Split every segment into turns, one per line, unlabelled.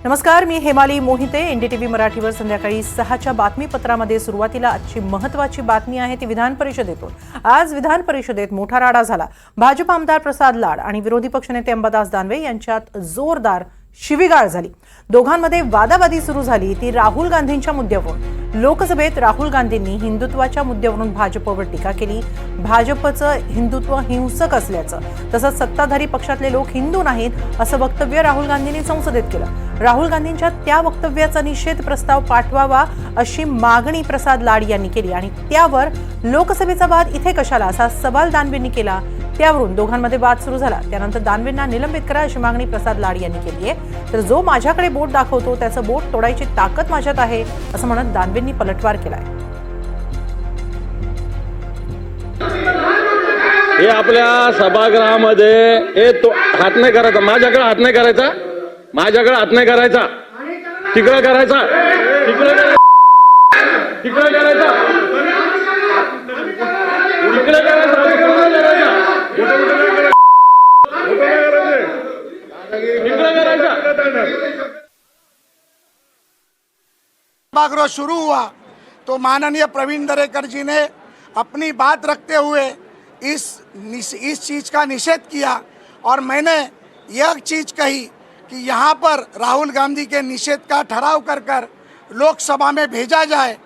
नमस्कार, मी हेमाली मोहिते. एनडीटीव्ही मराठीवर संध्याकाळी 6च्या बातमीपत्रामध्ये सुरुवातीला आजची महत्त्वाची बातमी आहे ती विधान परिषदेतून. आज विधान परिषदेत मोठा राडा झाला. भाजप आमदार प्रसाद लाड आणि विरोधी पक्षनेते अंबादास दानवे यांच्यात जोरदार शिवीगाळ झाली. दोघांमध्ये वादावादी सुरू झाली ती राहुल गांधींच्या मुद्द्यावरून. लोकसभेत राहुल गांधींनी हिंदुत्वाच्या मुद्द्यावरून भाजपवर टीका केली. भाजपचं हिंदुत्व हिंसक असल्याचं तसंच सत्ताधारी पक्षातले लोक हिंदू नाहीत असं वक्तव्य राहुल गांधींनी संसदेत केलं. राहुल गांधींच्या त्या वक्तव्याचा निषेध प्रस्ताव पाठवावा अशी मागणी प्रसाद लाड यांनी केली आणि त्यावर लोकसभेचा वाद इथे कशाला असा सवाल दानवेंनी केला. त्यावरून दोघांमध्ये वाद सुरू झाला. त्यानंतर दानवेंना निलंबित करा अशी मागणी प्रसाद लाड यांनी केली आहे. तर जो माझ्याकडे बोट दाखवतो त्याचं बोट तोडायची ताकद माझ्यात आहे असं म्हणत दानवेंनी पलटवार केलाय.
हे आपल्या सभागृहामध्ये हात नाही करायचा, माझ्याकडे हात नाही करायचा, माझ्याकडे हात नाही करायचा, तिकडे करायचा, तिकडे करायचा, तिकडे करायचा,
सभागृह शुरू हुआ तो माननीय प्रवीण दरेकर जी ने अपनी बात रखते हुए इस चीज़ का निषेध किया और मैंने यह चीज़ कही कि यहाँ पर राहुल गांधी के निषेध का ठहराव कर लोकसभा में भेजा जाए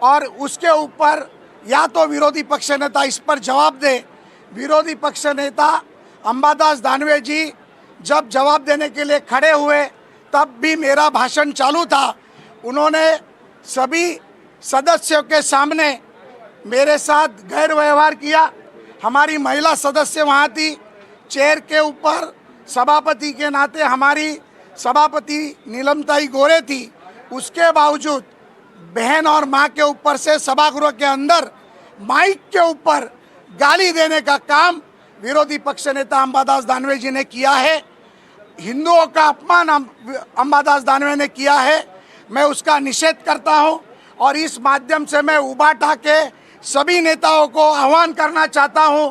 और उसके ऊपर या तो विरोधी पक्ष नेता इस पर जवाब दे। विरोधी पक्ष नेता अंबादास दानवे जी जब जवाब देने के लिए खड़े हुए तब भी मेरा भाषण चालू था। उन्होंने सभी सदस्यों के सामने मेरे साथ गैर व्यवहार किया। हमारी महिला सदस्य वहाँ थी, चेयर के ऊपर सभापति के नाते हमारी सभापति नीलमताई गोरे थी। उसके बावजूद बहन और माँ के ऊपर से सभागृह के अंदर माइक के ऊपर गाली देने का काम विरोधी पक्ष नेता अंबादास दानवे जी ने किया है। हिंदुओं का अपमान अंबादास दानवे ने किया है। मैं उसका निषेध करता हूं और इस माध्यम से मैं उबाटा के सभी नेताओं को आह्वान करना चाहता हूं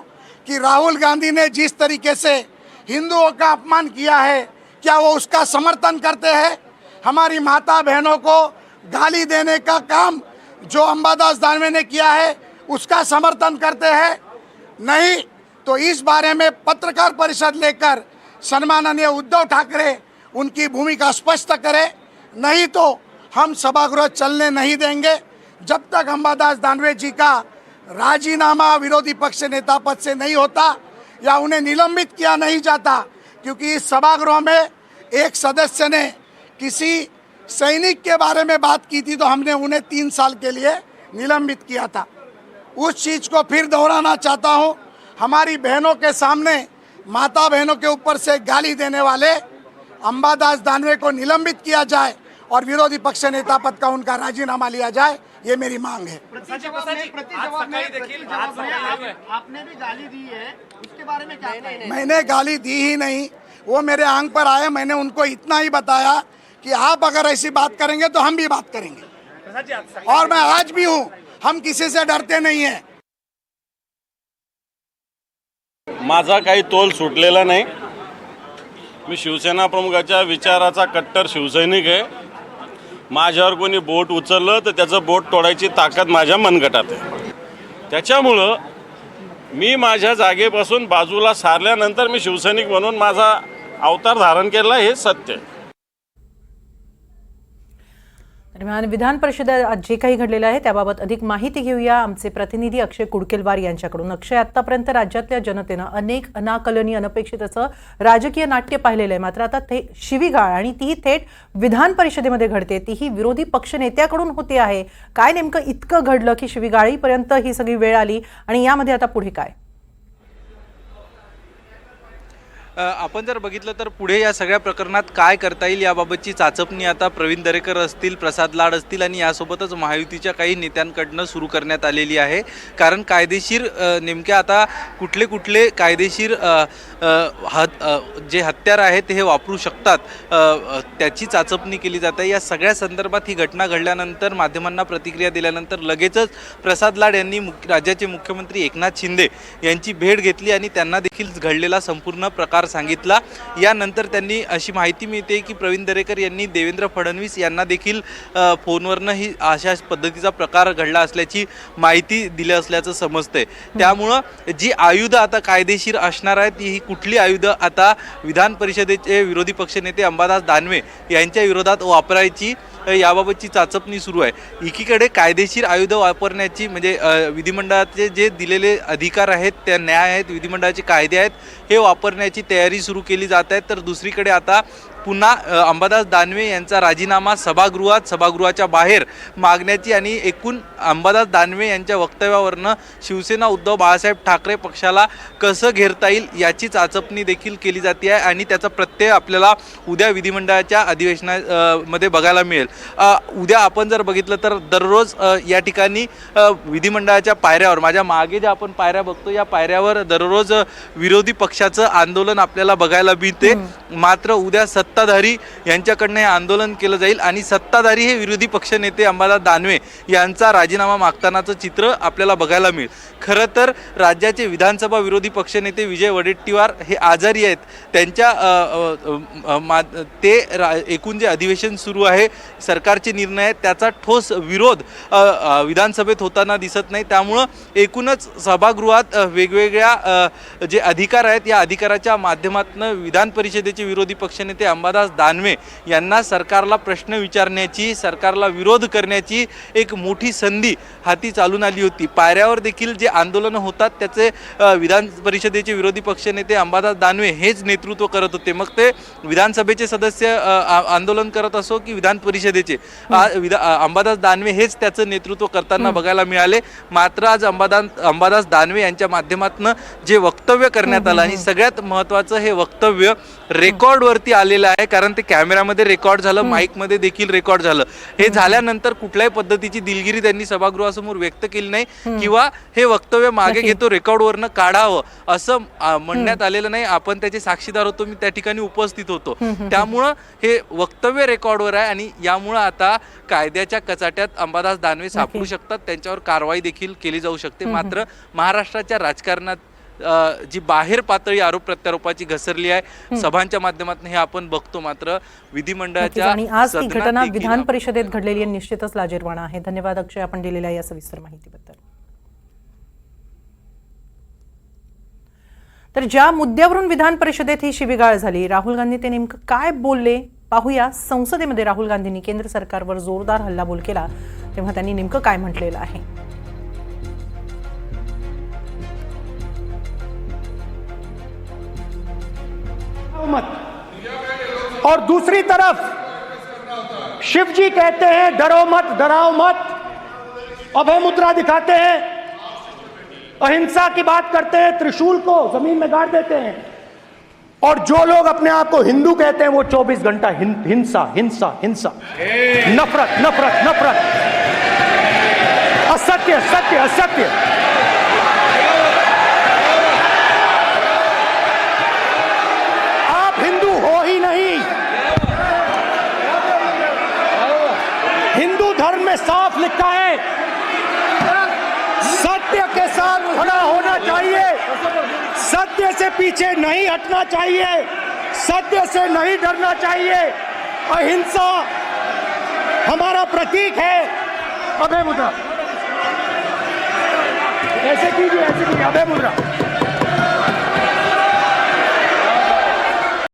कि राहुल गांधी ने जिस तरीके से हिंदुओं का अपमान किया है, क्या वो उसका समर्थन करते हैं? हमारी माता बहनों को गाली देने का काम जो अंबादास दानवे ने किया है उसका समर्थन करते हैं? नहीं तो इस बारे में पत्रकार परिषद लेकर सम्माननीय उद्धव ठाकरे उनकी भूमिका स्पष्ट करें, नहीं तो हम सभागृह चलने नहीं देंगे जब तक अंबादास दानवे जी का राजीनामा विरोधी पक्ष नेता पद से नहीं होता या उन्हें निलंबित किया नहीं जाता। क्योंकि इस सभागृह में एक सदस्य ने किसी सैनिक के बारे में बात की थी तो हमने उन्हें 3 साल के लिए निलंबित किया था। उस चीज़ को फिर दोहराना चाहता हूँ। हमारी बहनों के सामने माता बहनों के ऊपर से गाली देने वाले अंबादास दानवे को निलंबित किया जाए और विरोधी पक्ष नेता पद का उनका राजीनामा लिया जाए, ये मेरी मांग है।
आपने भी गाली दी है, उसके बारे में क्या?
मैंने गाली दी ही नहीं, वो मेरे आंग पर आए। मैंने उनको इतना ही बताया कि आप अगर ऐसी बात करेंगे तो हम भी बात करेंगे और मैं आज भी हूँ, हम किसी से डरते नहीं हैं।
माझा काही तोल सुटलेला नाही. मी शिवसेना प्रमुखाच्या विचाराचा कट्टर शिवसैनिक आहे. माझ्यावर कोणी बोट उचललं तर त्याचं बोट तोडायची ताकद माझ्या मनगटात आहे. त्याच्यामुळं मी माझ्या जागेपासून बाजूला सारल्यानंतर मी शिवसैनिक म्हणून माझा अवतार धारण केला, हे सत्य आहे.
दरम्यान विधान परिषदेत आज जे काही घडलेलं आहे त्याबाबत अधिक माहिती घेऊया आमचे प्रतिनिधी अक्षय कुडकेलवार यांच्याकडून. अक्षय, आतापर्यंत राज्यातल्या जनतेनं अनेक अनाकलनीय अनपेक्षित असं राजकीय नाट्य पाहिलेलं आहे, मात्र आता ते शिवीगाळ आणि ती थेट विधान परिषदेमध्ये घडते, तीही विरोधी पक्षनेत्याकडून होते आहे. काय नेमकं इतकं घडलं की शिवीगाळीपर्यंत ही सगळी वेळ आली आणि यामध्ये आता पुढे काय?
आपण जर बघितलं तर पुढे या सगळ्या प्रकरणात काय करता येईल याबाबतची चाचपणी आता प्रवीण दरेकर असतील, प्रसाद लाड असतील आणि यासोबतच महायुतीच्या काही नेत्यांकडनं सुरू करण्यात आलेली आहे. कारण कायदेशीर नेमक्या आता कुठले कुठले कायदेशीर जे हत्यार आहेत हे वापरू शकतात त्याची चाचपणी केली जाते. या सगळ्या संदर्भात ही घटना घडल्यानंतर माध्यमांना प्रतिक्रिया दिल्यानंतर लगेचच प्रसाद लाड यांनी राज्याचे मुख्यमंत्री एकनाथ शिंदे यांची भेट घेतली आणि त्यांना देखील घडलेला संपूर्ण प्रकार सांगितला। यानंतर त्यांनी अशी माहिती मिळते की प्रवीण दरेकर यांनी देवेंद्र फडणवीस यांना देखील फोनवरनं ही अशा पद्धतीचा प्रकार घडला असल्याची माहिती दिली असल्याचं समजतंय। त्यामुळं जी आयुधं आता कायदेशीर असणार आहेत ही कुठली आयुधं आता विधान परिषदेचे विरोधी पक्षनेते अंबादास दानवे यांच्या विरोधात वापरायची याबाबतची चाचपणी सुरू आहे। एकीकडे कायदेशीर आयुध वापरण्याची म्हणजे विधिमंडळाचे जे दिलेले अधिकार आहेत, त्या न्याय आहेत, विधिमंडळाचे कायदे आहेत, हे वापरण्याची तयारी सुरू केली जात आहे। तर दुसरीकडे आता पुन्हा अंबादास दानवे यांचा राजीनामा सभागृहाच्या बाहेर मागण्याची आणि एकूण अंबादास दानवे यांच्या वक्तव्यावरनं शिवसेना उद्धव बाळासाहेब ठाकरे पक्षाला कसं घेरता येईल याची चाचपणी देखील केली जाते आहे आणि त्याचा प्रत्यय आपल्याला उद्या विधिमंडळाच्या अधिवेशनामध्ये बघायला मिळेल। उद्या आपण जर बघितलं तर दररोज या ठिकाणी विधिमंडळाच्या पायऱ्यावर, माझ्या मागे ज्या आपण पायऱ्या बघतो या पायऱ्यावर दररोज विरोधी पक्षाचं आंदोलन आपल्याला बघायला मिळते। मात्र उद्या सत्ताधारी यांच्याकडनं हे आंदोलन केलं जाईल आणि सत्ताधारी हे विरोधी पक्षनेते अंबादास दानवे यांचा राजीनामा मागतानाचं चित्र आपल्याला बघायला मिळेल। खरं तर राज्याचे विधानसभा विरोधी पक्षनेते विजय वडेट्टीवार हे आजारी आहेत। त्यांच्या एकूण जे अधिवेशन सुरू आहे, सरकारचे निर्णय आहेत, त्याचा ठोस विरोध विधानसभेत होताना दिसत नाही। त्यामुळं एकूणच सभागृहात वेगवेगळ्या जे अधिकार आहेत या अधिकाराच्या माध्यमातून विधान परिषदेचे विरोधी पक्षनेते अंबादास दानवे यांना सरकारला प्रश्न विचारण्याची, सरकारला विरोध करण्याची एक मोठी संधी हाती चालून आली होती। पायऱ्यावर देखील जे आंदोलनं होतात त्याचे विधान परिषदेचे विरोधी पक्षनेते अंबादास दानवे हेच नेतृत्व करत होते। मग ते विधानसभेचे सदस्य आंदोलन करत असो की विधान परिषदेचे, अंबादास दानवे हेच त्याचं नेतृत्व करताना बघायला मिळाले। मात्र आज अंबादास दानवे यांच्या माध्यमातून जे वक्तव्य करण्यात आलं आणि सगळ्यात महत्त्वाचं हे वक्तव्य रेकॉर्डवरती आलेलं आहे, कारण ते कॅमेरामध्ये रेकॉर्ड झालं, माईकमध्ये देखील रेकॉर्ड झालं। हे झाल्यानंतर कुठल्याही पद्धतीची दिलगिरी त्यांनी सभागृहासमोर व्यक्त केली नाही किंवा हे वक्तव्य मागे घेतो रेकॉर्डवरनं काढावं असं म्हणण्यात आलेलं नाही। आपण त्याचे साक्षीदार होतो, मी त्या ठिकाणी उपस्थित होतो। त्यामुळं हे वक्तव्य रेकॉर्डवर आहे आणि यामुळं आता कायद्याच्या कचाट्यात अंबादास दानवे सापडू शकतात, त्यांच्यावर कारवाई देखील केली जाऊ शकते। मात्र महाराष्ट्राच्या राजकारणात जी बाहेर पातळी आरोप प्रत्यारोपाची घसरली आहे सभांच्या माध्यमातून हे आपण बघतो। मात्र विधिमंडळाच्या
आणि आज ही घटना विधान परिषदेत घडलेली निश्चितच लाजिरवाणा आहे। धन्यवाद अक्षय, आपण दिलेल्या या सविस्तर माहितीबद्दल। तर ज्या मुद्द्यावरून विधान परिषदेत ही शिवीगाळ झाली, राहुल गांधी ते नेमकं काय बोलले पाहूया। संसदेमध्ये राहुल गांधींनी केंद्र सरकारवर जोरदार हल्लाबोल केला, तेव्हा त्यांनी नेमकं काय म्हटलेलं आहे।
और दूसरी तरफ शिव जी कहते हैं डरो मत, डराओ मत, अभय मुद्रा दिखाते हैं, अहिंसा की बात करते हैं, त्रिशूल को जमीन में गाड़ देते हैं। और जो लोग अपने आप को हिंदू कहते हैं वो 24 घंटा हिंसा हिंसा हिंसा, नफरत नफरत नफरत, असत्य सत्य असत्य। आप हिंदू हो ही नहीं। हिंदू धर्म में साफ लिखा है सत्य के साथ खड़ा होना चाहिए, सत्य से पीछे नहीं हटना चाहिए, सत्य से नहीं डरना चाहिए। अहिंसा हमारा प्रतीक है। अभय मुद्रा ऐसे कीजिए, अभय मुद्रा।